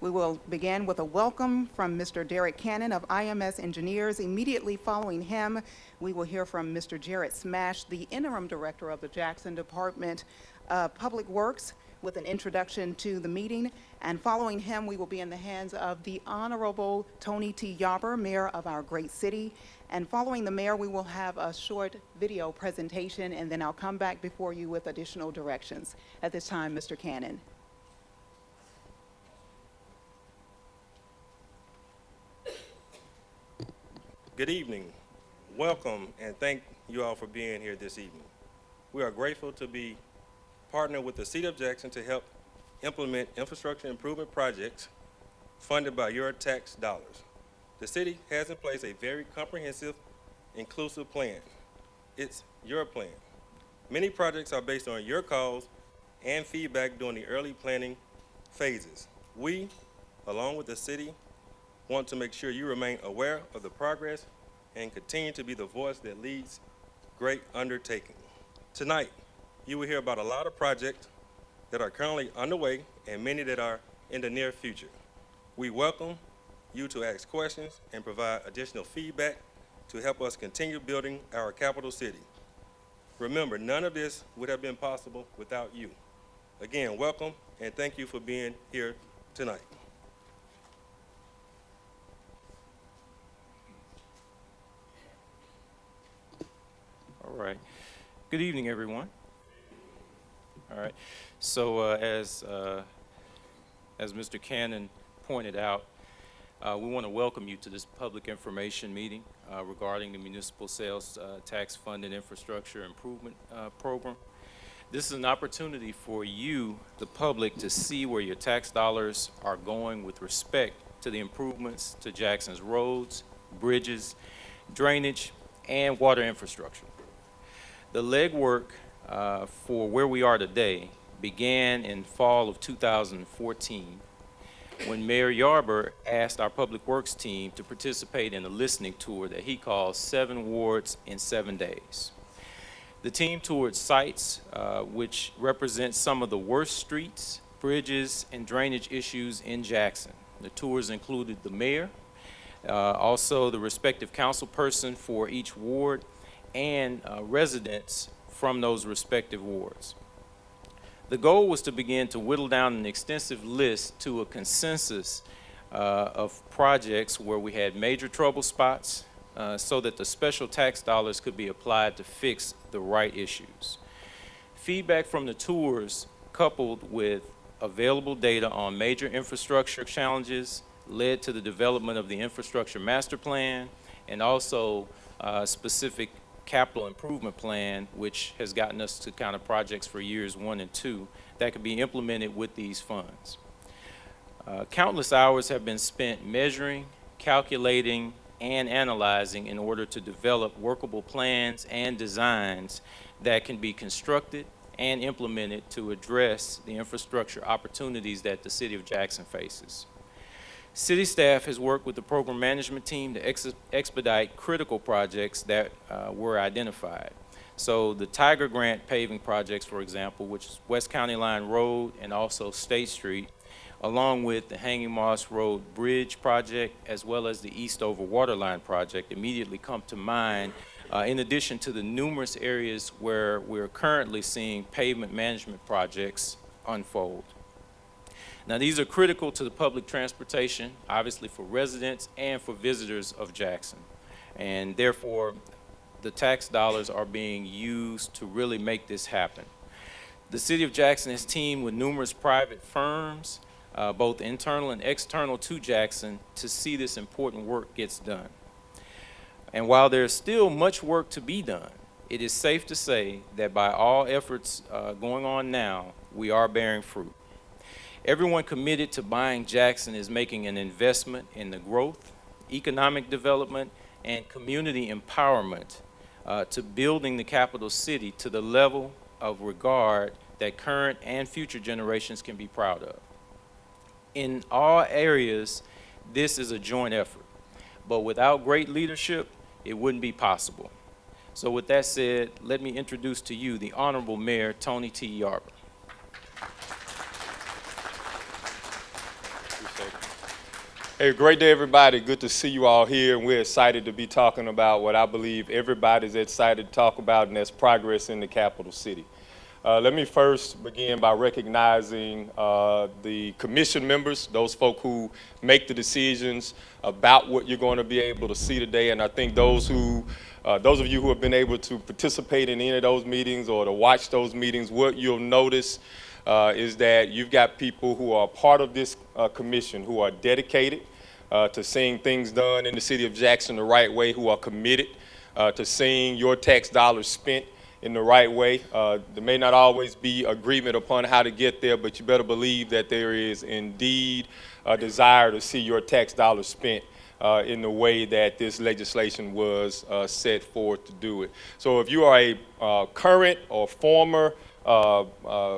We will begin with a welcome from Mr. Derek Cannon of IMS Engineers. Immediately following him, we will hear from Mr. Jared Smash, the interim director of the Jackson Department of Public Works, with an introduction to the meeting. And following him, we will be in the hands of the Honorable Tony T. Yarber, mayor of our great city. And following the mayor, we will have a short video presentation, and then I'll come back before you with additional directions. At this time, Mr. Cannon. Good evening. Welcome, and thank you all for being here this evening. We are grateful to be partnered with the City of Jackson to help implement infrastructure improvement projects funded by your tax dollars. The city has in place a very comprehensive, inclusive plan. It's your plan. Many projects are based on your calls and feedback during the early planning phases. We, along with the city, want to make sure you remain aware of the progress and continue to be the voice that leads great undertaking. Tonight, you will hear about a lot of projects that are currently underway and many that are in the near future. We welcome you to ask questions and provide additional feedback to help us continue building our capital city. Remember, none of this would have been possible without you. Again, welcome, and thank you for being here tonight. All right. Good evening, everyone. All right. So as Mr. Cannon pointed out, we want to welcome you to this public information meeting regarding the Municipal Sales Tax Fund and Infrastructure Improvement Program. This is an opportunity for you, the public, to see where your tax dollars are going with respect to the improvements to Jackson's roads, bridges, drainage, and water infrastructure. The legwork for where we are today began in fall of 2014 when Mayor Yarber asked our Public Works team to participate in a listening tour that he calls 7 wards in 7 days. The team toured sites which represent some of the worst streets, bridges, and drainage issues in Jackson. The tours included the mayor, also the respective council person for each ward, and residents from those respective wards. The goal was to begin to whittle down an extensive list to a consensus of projects where we had major trouble spots so that the special tax dollars could be applied to fix the right issues. Feedback from the tours, coupled with available data on major infrastructure challenges, led to the development of the Infrastructure Master Plan and also specific capital improvement plan, which has gotten us to kind of projects for years 1 and 2 that could be implemented with these funds. Countless hours have been spent measuring, calculating, and analyzing in order to develop workable plans and designs that can be constructed and implemented to address the infrastructure opportunities that the City of Jackson faces. City staff has worked with the program management team to expedite critical projects that were identified. So the Tiger Grant paving projects, for example, which is West County Line Road and also State Street, along with the Hanging Moss Road Bridge project, as well as the Eastover Waterline project, immediately come to mind, in addition to the numerous areas where we're currently seeing pavement management projects unfold. Now, these are critical to the public transportation, obviously for residents and for visitors of Jackson. And therefore, the tax dollars are being used to really make this happen. The City of Jackson has teamed with numerous private firms, both internal and external to Jackson, to see this important work gets done. And while there's still much work to be done, it is safe to say that by all efforts going on now, we are bearing fruit. Everyone committed to buying Jackson is making an investment in the growth, economic development, and community empowerment to building the capital city to the level of regard that current and future generations can be proud of. In all areas, this is a joint effort, but without great leadership, it wouldn't be possible. So with that said, let me introduce to you the Honorable Mayor, Tony T. Yarber. appreciate it. Hey, great day, everybody. Good to see you all here, and we're excited to be talking about what I believe everybody's excited to talk about, and that's progress in the capital city. Let me first begin by recognizing the commission members, those folk who make the decisions about what you're going to be able to see today, and I think those of you who have been able to participate in any of those meetings or to watch those meetings, what you'll notice is that you've got people who are part of this commission who are dedicated to seeing things done in the city of Jackson the right way, who are committed to seeing your tax dollars spent in the right way. There may not always be agreement upon how to get there, but you better believe that there is indeed a desire to see your tax dollars spent in the way that this legislation was set forth to do it. So if you are a current or former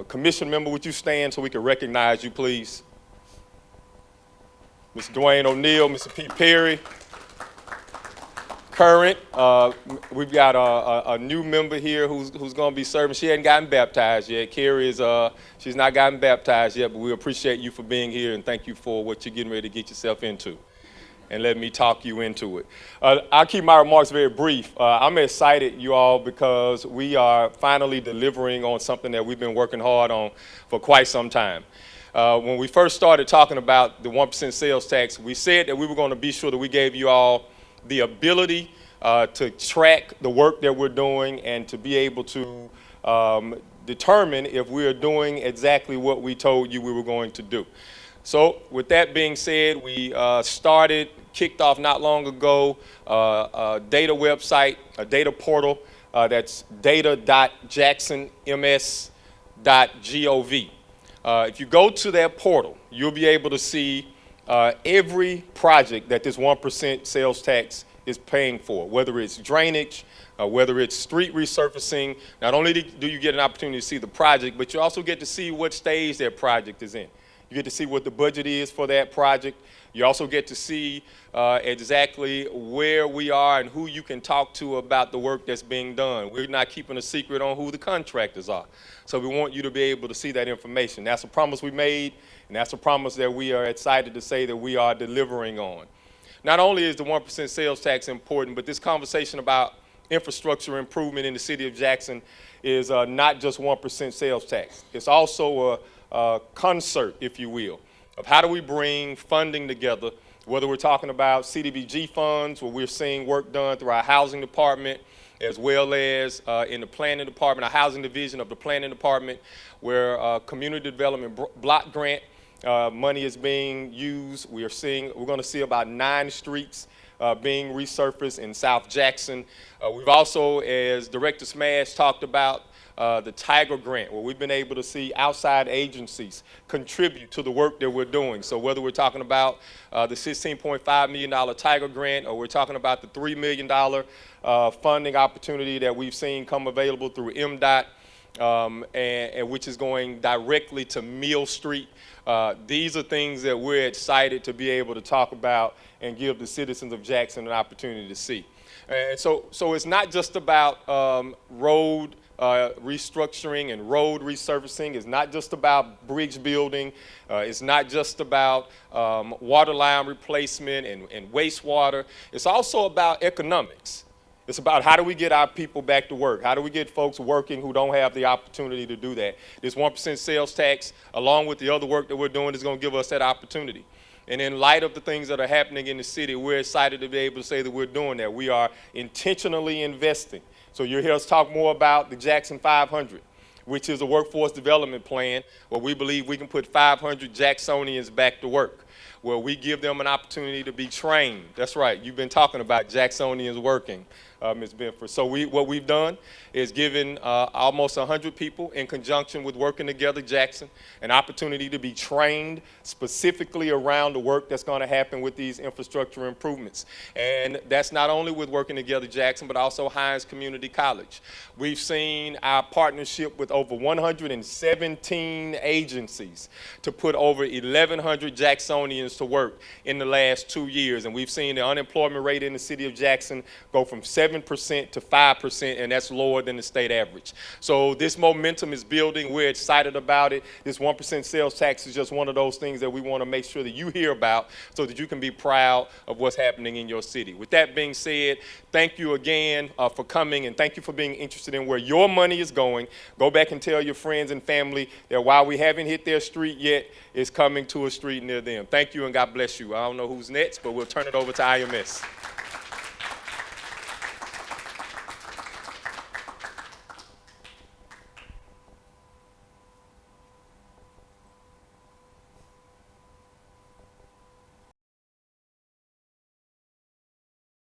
commission member, would you stand so we can recognize you, please? Mr. Dwayne O'Neill, Mr. Pete Perry. Current, we've got a new member here who's going to be serving. She hadn't gotten baptized yet. Carrie is, she's not gotten baptized yet, but we appreciate you for being here and thank you for what you're getting ready to get yourself into. And let me talk you into it. I'll keep my remarks very brief. I'm excited, you all, because we are finally delivering on something that we've been working hard on for quite some time. When we first started talking about the 1% sales tax, we said that we were going to be sure that we gave you all the ability to track the work that we're doing and to be able to determine if we are doing exactly what we told you we were going to do. So with that being said, we kicked off not long ago a data website, a data portal that's data.jacksonms.gov. If you go to that portal, you'll be able to see every project that this 1% sales tax is paying for, whether it's drainage, whether it's street resurfacing. Not only do you get an opportunity to see the project, but you also get to see what stage that project is in. You get to see what the budget is for that project. You also get to see exactly where we are and who you can talk to about the work that's being done. We're not keeping a secret on who the contractors are. So we want you to be able to see that information. That's a promise we made, and that's a promise that we are excited to say that we are delivering on. Not only is the 1% sales tax important, but this conversation about infrastructure improvement in the city of Jackson is not just 1% sales tax. It's also a concert, if you will, of how do we bring funding together, whether we're talking about CDBG funds, where we're seeing work done through our housing department, as well as in the planning department, our housing division of the planning department, where community development block grant money is being used. We're going to see about 9 streets being resurfaced in South Jackson. We've also, as Director Smash talked about, the Tiger Grant, where we've been able to see outside agencies contribute to the work that we're doing. So whether we're talking about the $16.5 million Tiger Grant, or we're talking about the $3 million funding opportunity that we've seen come available through MDOT, and which is going directly to Mill Street. These are things that we're excited to be able to talk about and give the citizens of Jackson an opportunity to see. And so it's not just about road restructuring and road resurfacing. It's not just about bridge building. It's not just about water line replacement and wastewater. It's also about economics. It's about how do we get our people back to work? How do we get folks working who don't have the opportunity to do that? This 1% sales tax, along with the other work that we're doing, is going to give us that opportunity. And in light of the things that are happening in the city, we're excited to be able to say that we're doing that. We are intentionally investing. So you'll hear us talk more about the Jackson 500, which is a workforce development plan where we believe we can put 500 Jacksonians back to work, where we give them an opportunity to be trained. That's right, you've been talking about Jacksonians working, Ms. Benford. So what we've done is given almost 100 people in conjunction with Working Together Jackson an opportunity to be trained specifically around the work that's going to happen with these infrastructure improvements. And that's not only with Working Together Jackson, but also Hines Community College. We've seen our partnership with over 117 agencies to put over 1,100 Jacksonians millions to work in the last 2 years. And we've seen the unemployment rate in the city of Jackson go from 7% to 5%, and that's lower than the state average. So this momentum is building. We're excited about it. This 1% sales tax is just one of those things that we want to make sure that you hear about so that you can be proud of what's happening in your city. With that being said, thank you again for coming, and thank you for being interested in where your money is going. Go back and tell your friends and family that while we haven't hit their street yet, it's coming to a street near them. Thank you, and God bless you. I don't know who's next, but we'll turn it over to IMS.